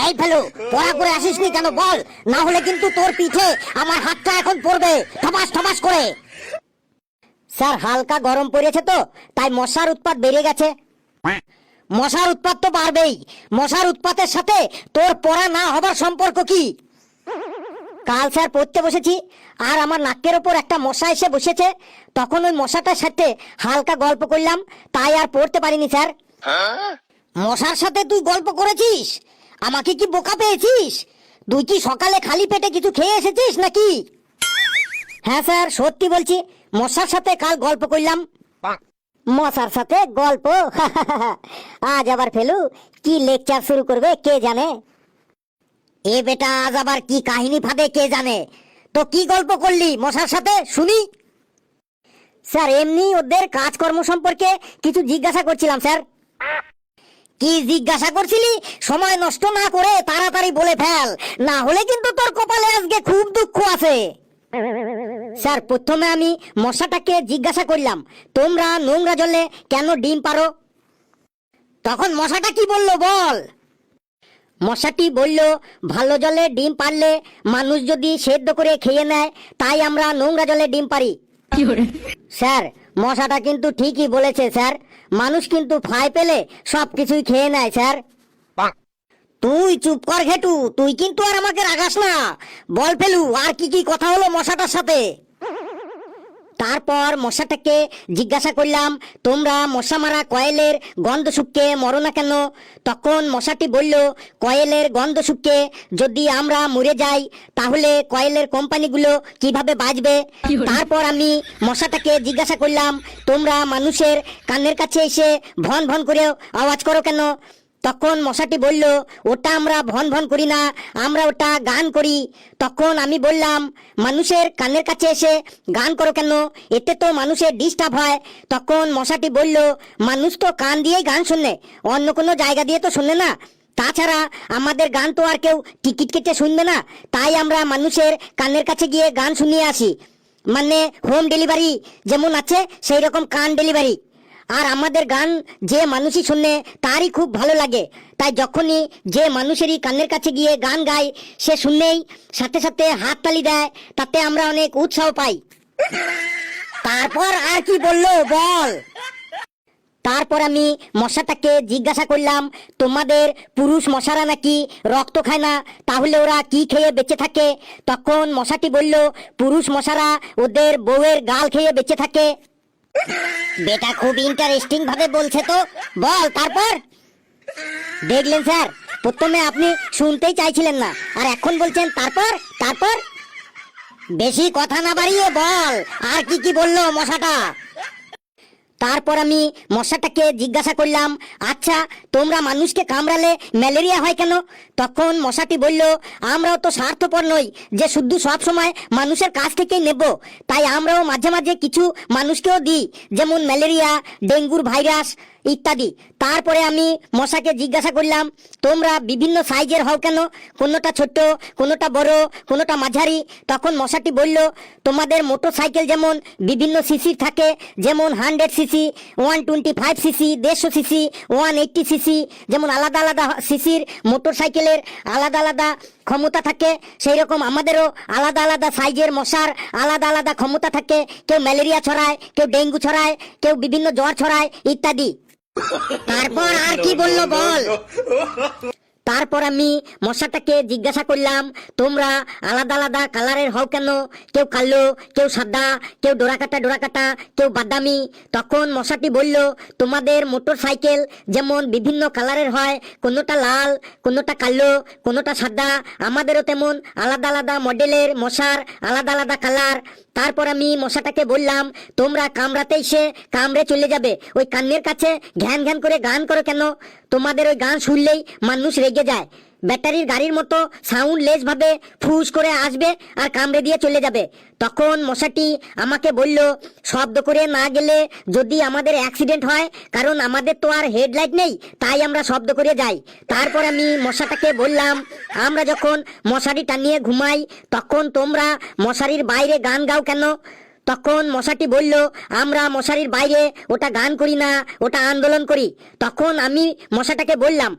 এই ফেলু, পড়া করে আসিসনি কেন বল, না হলে কিন্তু তোর পিঠে আমার হাতটা এখন পড়বে ঠপাস ঠপাস করে। স্যার, হালকা গরম পড়েছে তো, তাই মশার উৎপাত বেড়ে গেছে। মশার উৎপাত তো বাড়বেই, মশার উৎপাতের সাথে তোর পড়া না হবার সম্পর্ক কি? কাল স্যার পড়তে বসেছি, আর আমার নাকের ওপর একটা মশা এসে বসেছে। তখন ওই মশাটার সাথে হালকা গল্প করলাম, তাই আর পড়তে পারিনি স্যার। মশার সাথে তুই গল্প করেছিস? আমাকে কি বোকা পেয়েছিস? তুই কি সকালে খালি পেটে কিছু খেয়ে এসেছিস নাকি? হ্যাঁ স্যার, সত্যি বলছি, মশার সাথে কাল গল্প করলাম। মশার সাথে গল্প? আজ আবার ফেলু কি লেকচার শুরু করবে কে জানে। এ বেটা, আজ আবার কি কাহিনী ফাঁদে কে জানে। তো কি গল্প করলি মশার সাথে শুনি? স্যার, এমনি ওদের কাজকর্ম সম্পর্কে কিছু জিজ্ঞাসা করছিলাম স্যার। কি জিজ্ঞাসা করছিলি? সময় নষ্ট না করে তাড়াতাড়ি বলে ফেল, না হলে কিন্তু তোর কপালে আজকে খুব দুঃখ আছে। স্যার, প্রথমে আমি মশাটাকে জিজ্ঞাসা করলাম, তোমরা নোংরা জলে কেন ডিম পারো? তখন মশাটা কি বলল বল? মশাটি বলল, ভালো জলে ডিম পারলে মানুষ যদি সেদ্ধ করে খেয়ে নেয়, তাই আমরা নোংরা জলে ডিম পারি। স্যার, মশাটা কিন্তু ঠিকই বলেছে স্যার, মানুষ কিন্তু ফাই পেলে সবকিছুই খেয়ে নেয় স্যার। তুই চুপ কর ঘেটু, তুই কিন্তু আর আমাকে রাগাস না। বল ফেলু, আর কি কি কথা হলো মশাটার সাথে? তারপর মশাটাকে জিজ্ঞাসা করলাম, তোমরা মশা মারা কয়েলের গন্ধ শুকে মরো না কেন? তখন মশাটি বলল, কয়েলের গন্ধ শুকে যদি আমরা মরে যাই, তাহলে কয়েলের কোম্পানিগুলো কিভাবে বাঁচবে? তারপর আমি মশাটাকে জিজ্ঞাসা করলাম, তোমরা মানুষের কানের কাছে এসে ভন ভন করে আওয়াজ করো কেন? তখন মশাটি বলল, ওটা আমরা ভন ভন করি না, আমরা ওটা গান করি। তখন আমি বললাম, মানুষের কানের কাছে এসে গান করো কেন? এতে তো মানুষের ডিস্টার্ব হয়। তখন মশাটি বলল, মানুষ তো কান দিয়েই গান শোনে, অন্য কোনো জায়গা দিয়ে তো শোনে না। তাছাড়া আমাদের গান তো আর কেউ টিকিট কেটে শুনবে না, তাই আমরা মানুষের কানের কাছে গিয়ে গান শুনিয়ে আসি। মানে হোম ডেলিভারি যেমন আছে, সেই রকম কান ডেলিভারি। আর আমাদের গান যে মানুষই শুনে তারই খুব ভালো লাগে, তাই যখনই যে মানুষেরই কানের কাছে গিয়ে গান গায়, সে শুনলেই সাথে সাথে হাততালি দেয়, তাতে আমরা অনেক উৎসাহ পাই। তারপর আর কি বললো বল? তারপর আমি মশাটাকে জিজ্ঞাসা করলাম, তোমাদের পুরুষ মশারা নাকি রক্ত খায় না, তাহলে ওরা কি খেয়ে বেঁচে থাকে? তখন মশাটি বলল, পুরুষ মশারা ওদের বউয়ের গাল খেয়ে বেঁচে থাকে। বেটা, খুব ইন্টারেস্টিং ভাবে বলছে তো, বল তারপর। দেখলেন স্যার, প্রথমে আপনি শুনতেই চাইছিলেন না, আর এখন বলছেন তারপর তারপর। বেশি কথা না বাড়িয়ে বল, আর কি কি বললো মশাটা? তারপর আমি মশাটাকে জিজ্ঞাসা করলাম, আচ্ছা, তোমরা মানুষকে কামড়ালে ম্যালেরিয়া হয় কেন? তখন মশাটি বলল, আমরাও তো স্বার্থপর নই যে শুধু সব সময় মানুষের কাছ থেকেই নেব, তাই আমরাও মাঝে মাঝে কিছু মানুষকেও দিই, যেমন ম্যালেরিয়া, ডেঙ্গুর ভাইরাস ইত্যাদি। তারপরে আমি মশাকে জিজ্ঞাসা করলাম, তোমরা বিভিন্ন সাইজের হও কেন? কোনোটা ছোট, কোনোটা বড়, কোনোটা মাঝারি। তখন মশাটি বলল, তোমাদের মোটর সাইকেল যেমন বিভিন্ন সিসির থাকে, যেমন 100 সিসি, 125 সিসি, 150 সিসি, 180 সিসি, যেমন আলাদা আলাদা সিসির মোটর সাইকেলের আলাদা আলাদা ক্ষমতা থাকে, সেই রকম আমাদেরও আলাদা আলাদা সাইজের মশার আলাদা আলাদা ক্ষমতা থাকে। কেউ ম্যালেরিয়া ছড়ায়, কেউ ডেঙ্গু ছড়ায়, কেউ বিভিন্ন জ্বর ছড়ায় ইত্যাদি। তারপর আর কি বললো বল? তারপর আমি মশাটাকে জিজ্ঞাসা করলাম, তোমরা আলাদা আলাদা কালারের হও কেন? কেউ কালো, কেউ সাদা, কেউ ডোরাকাটা ডোরাকাটা, কেউ বাদামি। তখন মশাটি বলল, তোমাদের মোটর সাইকেল যেমন বিভিন্ন কালারের হয়, কোনোটা লাল, কোনোটা কালো, কোনোটা সাদা, আমাদেরও তেমন আলাদা আলাদা মডেলের মশার আলাদা আলাদা কালার। তারপর আমি মশাটাকে বললাম, তোমরা কামড়াতে এসে কামড়ে চলে যাবে, ওই কানের কাছে ঘ্যান ঘ্যান করে গান করো কেন? তোমাদের ওই গান শুনলেই মানুষ রেগে যায়, ব্যাটারির গাড়ির মতো সাউন্ডলেস ভাবে ফুস করে আসবে আর কামড়ে দিয়ে চলে যাবে। তখন মশাটি আমাকে বলল, শব্দ করে না গেলে যদি আমাদের অ্যাক্সিডেন্ট হয়, কারণ আমাদের তো আর হেডলাইট নেই, তাই আমরা শব্দ করে যাই। তারপর আমি মশাটাকে বললাম, আমরা যখন মশারি টানিয়ে ঘুমাই, তখন তোমরা মশারির বাইরে গান গাও কেন? তখন মশাটি বলল, আমরা মশারির বাইরে ওটা গান করি না, ওটা আন্দোলন করি। তখন আমি মশাটাকে বললাম,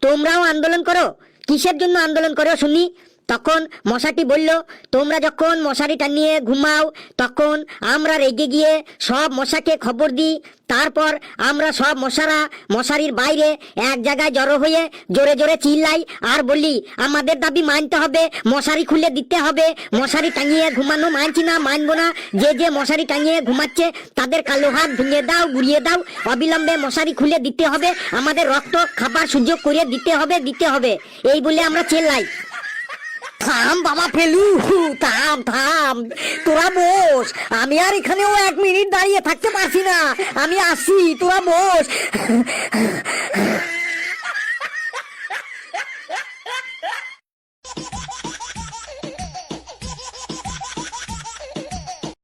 তোমরাও আন্দোলন করো? কিসের জন্য আন্দোলন করো শুনি? তখন মশাটি বলল, তোমরা যখন মশারি টানিয়ে ঘুমাও তখন আমরা রেগে গিয়ে সব মশাকে খবর দিই, তারপর আমরা সব মশারা মশারির বাইরে এক জায়গায় জড়ো হয়ে জোরে জোরে চিল্লাই আর বলি, আমাদের দাবি মানতে হবে, মশারি খুলে দিতে হবে, মশারি টাঙিয়ে ঘুমানো মানছি না, মানবো না। যে যে মশারি টাঙিয়ে ঘুমাচ্ছে তাদের কালো হাত ভেঙে দাও, গুড়িয়ে দাও, অবিলম্বে মশারি খুলে দিতে হবে, আমাদের রক্ত খাবার সুযোগ করে দিতে হবে, এই বলে আমরা চেল্লাই। থাম বাবা ফেলু, থাম থাম, তোরা বস, আমি আর এখানেও 1 মিনিট দাঁড়িয়ে থাকতে পারছি না, আমি আসি, তোরা বস।